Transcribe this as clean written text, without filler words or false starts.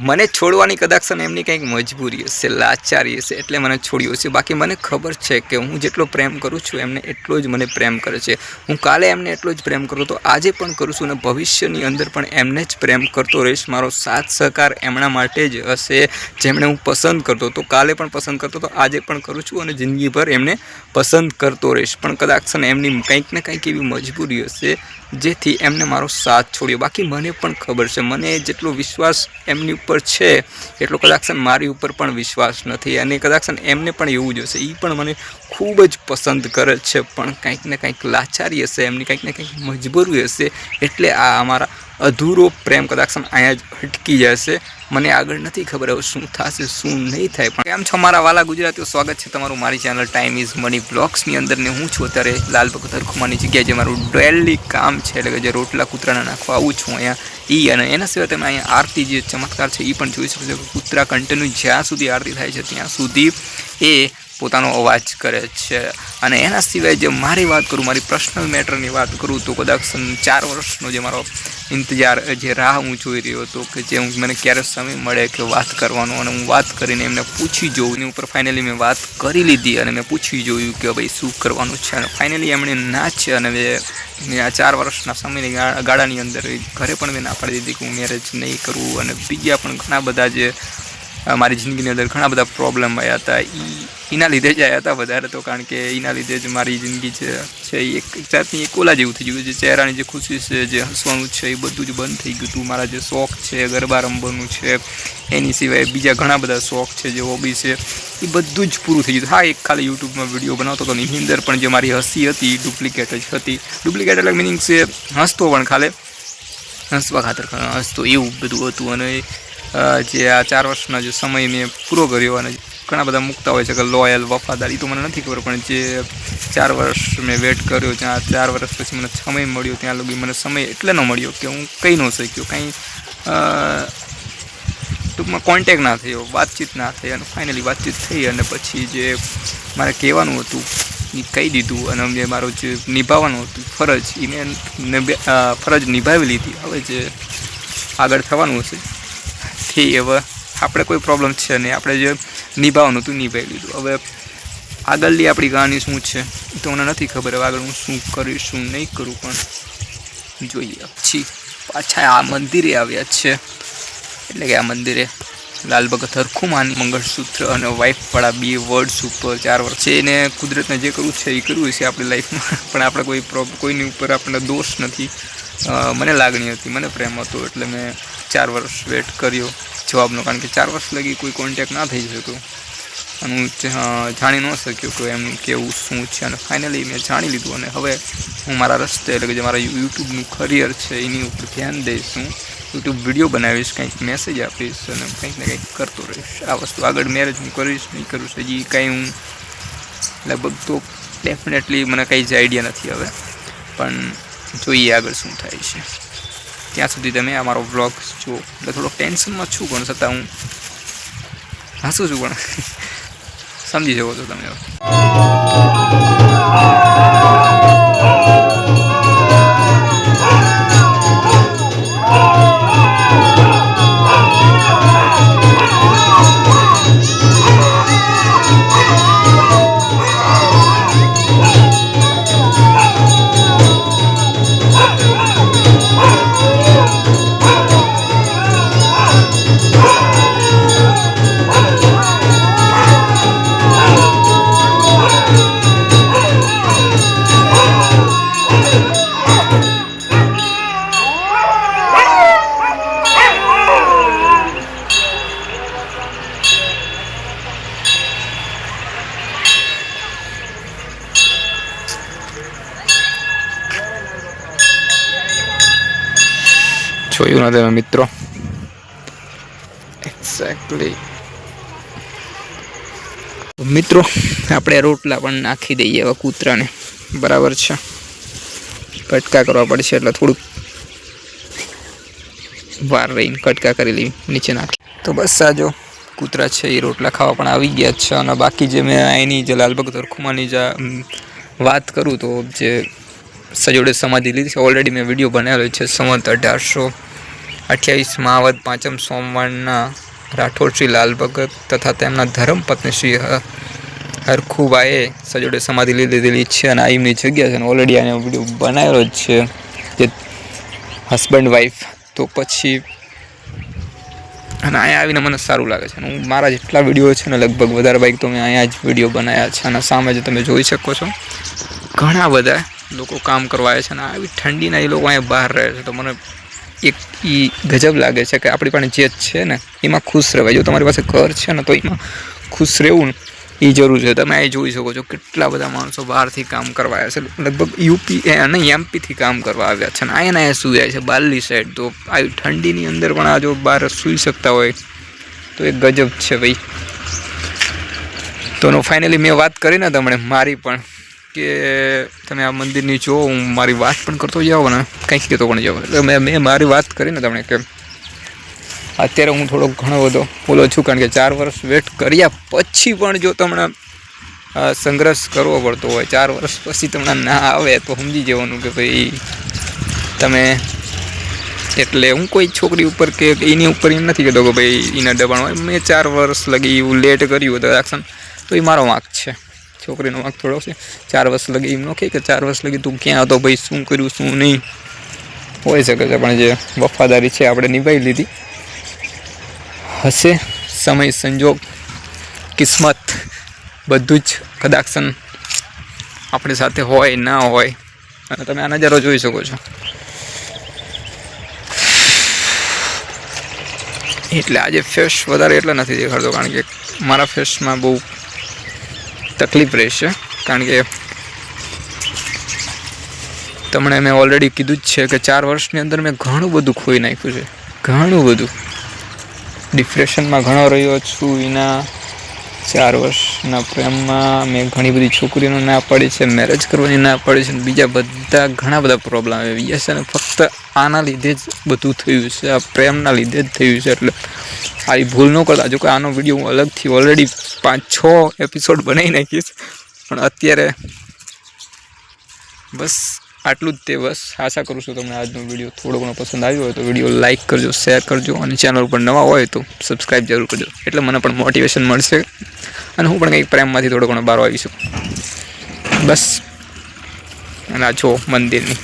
મને છોડવાની કદાચ એમની કંઈક મજબૂરી હશે, લાચારી હશે, એટલે મને છોડ્યો છે. બાકી મને ખબર છે કે હું જેટલો પ્રેમ કરું છું એમને એટલો જ મને પ્રેમ કરે છે. હું કાલે એમને એટલો જ પ્રેમ કરું તો આજે પણ કરું છું અને ભવિષ્યની અંદર પણ એમને જ પ્રેમ કરતો રહીશ. મારો સાથ સહકાર એમના માટે જ હશે જેમણે હું પસંદ કરતો તો, કાલે પણ પસંદ કરતો તો, આજે પણ કરું છું અને જિંદગીભર એમને પસંદ કરતો રહીશ. પણ કદાચ એમની કંઈક ને કંઈક એવી મજબૂરી હશે જેથી એમને મારો સાથ છોડ્યો. બાકી મને પણ ખબર છે, મને જેટલો વિશ્વાસ એમની ઉપર છે એટલો કદાચ મારી ઉપર પણ વિશ્વાસ નથી અને કદાચ એમને પણ એવું જ હશે. એ પણ મને ખૂબ જ પસંદ કરે છે પણ કંઈક ને કંઈક લાચારી હશે, એમની કંઈક ને કંઈક મજબૂરી હશે એટલે આ અમારા અધૂરો પ્રેમ કદાચ અહીંયા જ અટકી જશે. મને આગળ નથી ખબર હવે શું થશે શું નહીં થાય. પણ કેમ છો મારા વાલા ગુજરાતીઓ, સ્વાગત છે તમારું મારી ચેનલ ટાઈમ ઇઝ મની બ્લોગ્સની અંદર ને હું છું અત્યારે લાલ ભગત હરખુમાની જગ્યાએ જે મારું ડેલી કામ છે એટલે કે જે રોટલા કૂતરાના નાખવા આવું છું અહીંયા અને એના સિવાય તમે અહીંયા આરતી જે ચમત્કાર છે એ પણ જોઈ શકો છો કે કૂતરા કન્ટિન્યુ જ્યાં સુધી આરતી થાય છે ત્યાં સુધી એ પોતાનો અવાજ કરે છે. અને એના સિવાય જે મારી વાત કરું, મારી પર્સનલ મેટરની વાત કરું તો કદાચ 4 વર્ષનો જે મારો ઇંતજાર જે રાહ હું જોઈ રહ્યો હતો કે જે મને ક્યારે સમય મળે કે વાત કરવાનો અને હું વાત કરીને એમને પૂછી જોઉં. એની ઉપર ફાઇનલી મેં વાત કરી લીધી અને મેં પૂછી જોયું કે ભાઈ શું કરવાનું છે અને ફાઇનલી એમણે ના છે અને મેં આ 4 વર્ષના સમયની ગાળાની અંદર ઘરે પણ મેં ના પાડી દીધી કે હું મેરેજ નહીં કરું અને બીજા પણ ઘણા બધા જે મારી જિંદગીની અંદર ઘણા બધા પ્રોબ્લેમ આવ્યા હતા. એના લીધે જ આવ્યા હતા વધારે તો, કારણ કે એના લીધે જ મારી જિંદગી છે એક જાતની એક ઓલા જેવું થઈ ગયું. જે ચહેરાની જે ખુશી છે, જે હસવાનું છે એ બધું જ બંધ થઈ ગયું હતું. મારા જે શોખ છે, ગરબા રમવાનું છે, એની સિવાય બીજા ઘણા બધા શોખ છે, જે હોબી છે, એ બધું જ પૂરું થઈ ગયું. હા, એક ખાલી યુટ્યુબમાં વિડીયો બનાવતો હતો એની અંદર પણ જે મારી હસી હતી ડુપ્લિકેટ જ હતી. ડુપ્લિકેટ એટલે મિનિંગ છે હસતો પણ ખાલે હસવા ખાતર હસતો એવું બધું હતું. અને જે આ 4 વર્ષનો જે સમય મેં પૂરો કર્યો અને ઘણા બધા મૂકતા હોય છે કે લોયલ વફાદારી, તો મને નથી ખબર પણ જે 4 વર્ષ મેં વેટ કર્યો, જ્યાં 4 વર્ષ પછી મને સમય મળ્યો ત્યાં લગી મને સમય એટલે ન મળ્યો કે હું કહી ન શક્યો, કંઈ ટૂંકમાં કોન્ટેક ના થયો, વાતચીત ના થઈ અને ફાઇનલી વાતચીત થઈ અને પછી જે મારે કહેવાનું હતું એ કહી દીધું અને મેં મારો જે નિભાવવાનું હતું ફરજ એ મેં ફરજ નિભાવી લીધી. હવે જે આગળ થવાનું હશે તે હવે આપણે કોઈ પ્રોબ્લેમ છે નહીં, આપણે જે નિભાવવાનું હતું નિભાવી લીધું. હવે આગળની આપણી કહાની શું છે એ તો મને નથી ખબર. હવે આગળ હું શું કરીશ શું નહીં કરું પણ જોઈએ. પછી પાછા આ મંદિરે આવ્યા છે એટલે કે આ મંદિરે લાલ ભગત હરખુમાની મંગળસૂત્ર અને વાઇફવાળા 2 વર્ડ્સ ઉપર 4 વર્ષ છે એને કુદરતને જે કરવું છે એ કરવું છે આપણી લાઈફમાં. પણ આપણે કોઈની ઉપર આપણને દોષ નથી. મને લાગણી હતી, મને પ્રેમ હતો એટલે મેં 4 વર્ષ વેટ કર્યો જવાબનો, કારણ કે 4 વર્ષ લગી કોઈ કોન્ટેક ના થઈ શક્યો અને હું જાણી ન શક્યો કે એમનું કેવું શું છે. અને ફાઇનલી મેં જાણી લીધું અને હવે હું મારા રસ્તે એટલે કે જે મારા યુટ્યુબનું કરિયર છે એની ઉપર ધ્યાન દઈશ. હું યુટ્યુબ વિડીયો બનાવીશ, કંઈક મેસેજ આપીશ અને કંઈક ને કંઈક કરતો રહીશ. આ વસ્તુ આગળ મેરેજ હું કરીશ નહીં કરું હજી કાંઈ હું લગભગ તો ડેફિનેટલી મને કંઈ જ આઈડિયા નથી હવે, પણ જોઈએ આગળ શું થાય છે. ત્યાં સુધી તમે અમારો વ્લોગ જો. એટલે થોડો ટેન્શનમાં છું પણ છતાં હું હસું છું પણ સમજી શકો છો તમે હવે. જોયું ને તમે મિત્રો, એક્ઝેક્ટલી મિત્રો આપણે રોટલા પણ નાખી દઈએ હવે કૂતરાને, બરાબર છે. કટકા કરવા પડશે એટલે થોડુંક વાર રહીને કટકા કરી લઈએ, નીચે નાખી. તો બસ આ જો કૂતરા છે એ રોટલા ખાવા પણ આવી ગયા છે. અને બાકી જે મેં અહીંની જે લાલ ભગત હરખુમાની જે વાત કરું તો જે સજોડે સમાધિ લીધી છે ઓલરેડી મેં વિડીયો બનાવેલો છે. સંવત 28 માવદ પાંચમ સોમવારના રાઠોડ શ્રી લાલ ભગત તથા તેમના ધર્મપત્ની શ્રી હરખુબાએ સજોડે સમાધિ લીધેલી છે અને આ એમની જગ્યા છે અને ઓલરેડી આનો વિડીયો બનાવેલો જ છે જે હસબન્ડ વાઈફ. તો પછી અને અહીંયા આવીને મને સારું લાગે છે અને હું મારા જેટલા વિડીયો છે ને લગભગ વધારે બાઈક તો મેં અહીંયા જ વિડીયો બનાવ્યા છે અને સામે જ તમે જોઈ શકો છો ઘણા બધા લોકો કામ કરવા આવે છે અને આવી ઠંડીના એ લોકો અહીંયા બહાર રહે છે. તો મને એક એ ગજબ લાગે છે કે આપણી પાસે જે છે ને એમાં ખુશ રહેવાય. જો તમારી પાસે ઘર છે ને તો એમાં ખુશ રહેવું ને એ જરૂર છે. તમે અહીં જોઈ શકો છો કેટલા બધા માણસો બહારથી કામ કરવા આવ્યા છે, લગભગ યુપી અને એમપીથી કામ કરવા આવ્યા છે અને અહીંયા સૂઈ જાય છે બારલી સાઈડ. તો આવી ઠંડીની અંદર પણ આ જો બહાર સૂઈ શકતા હોય તો એક ગજબ છે ભાઈ. તો ફાઇનલી મેં વાત કરીને તમને મારી પણ કે તમે આ મંદિરની જો હું મારી વાત પણ કરતો જાઓ ને કંઈક કહેતો પણ જાઓ. એટલે મેં મારી વાત કરીને તમને કે અત્યારે હું થોડો ઘણો બધો બોલો છું કારણ કે 4 વર્ષ વેટ કર્યા પછી પણ જો તમને સંઘર્ષ કરવો પડતો હોય 4 વર્ષ પછી તમને ના આવે તો સમજી જવાનું કે ભાઈ તમે એટલે હું કોઈ છોકરી ઉપર કે એની ઉપર એમ નથી કહેતો કે ભાઈ એના દબાણ હોય. મેં 4 વર્ષ લગી એવું લેટ કર્યું તો એક્શન તો એ મારો વાંક છે, છોકરીનો વાંક થોડો છે. 4 વર્ષ લગી એમ ન કહે કે 4 વર્ષ લગી તું ક્યાં હતો ભાઈ, શું કર્યું શું નહીં, હોઈ શકે છે. પણ જે વફાદારી છે આપણે નિભાવી લીધી હશે. સમય સંજોગ કિસ્મત બધું જ કદાક્ષન આપણી સાથે હોય ના હોય. અને તમે આ નજારો જોઈ શકો છો. એટલે આજે ફેસ વધારે એટલે નથી દેખાડતો કારણ કે મારા ફેસમાં બહુ તકલીફ રહેશે કારણ કે તમને મેં ઓલરેડી કીધું જ છે કે 4 વર્ષની અંદર મેં ઘણું બધું ખોઈ નાખ્યું છે, ઘણું બધું. ડિપ્રેશનમાં ઘણો રહ્યો છું. એના 4 વર્ષના પ્રેમમાં મેં ઘણી બધી છોકરીઓને ના પાડી છે, મેરેજ કરવાની ના પાડી છે, બીજા બધા ઘણા બધા પ્રોબ્લેમ આવી ગયા છે અને ફક્ત આના લીધે જ બધું થયું છે, આ પ્રેમના લીધે જ થયું છે. એટલે આવી ભૂલ ન કરતા. જો કે આનો વિડીયો હું અલગથી ઓલરેડી 5-6 એપિસોડ બનાવી નાખીશ પણ અત્યારે બસ આટલું જ તે. બસ આશા કરું છું તમને આજનો વિડીયો થોડો ઘણો પસંદ આવ્યો હોય તો વિડીયો લાઇક કરજો, શેર કરજો અને ચેનલ પર નવા હોય તો સબસ્ક્રાઈબ જરૂર કરજો. એટલે મને પણ મોટિવેશન મળશે અને હું પણ કંઈક પ્રેમમાંથી થોડો ઘણો બહાર આવી શકું. બસ અને આ જો મંદિરની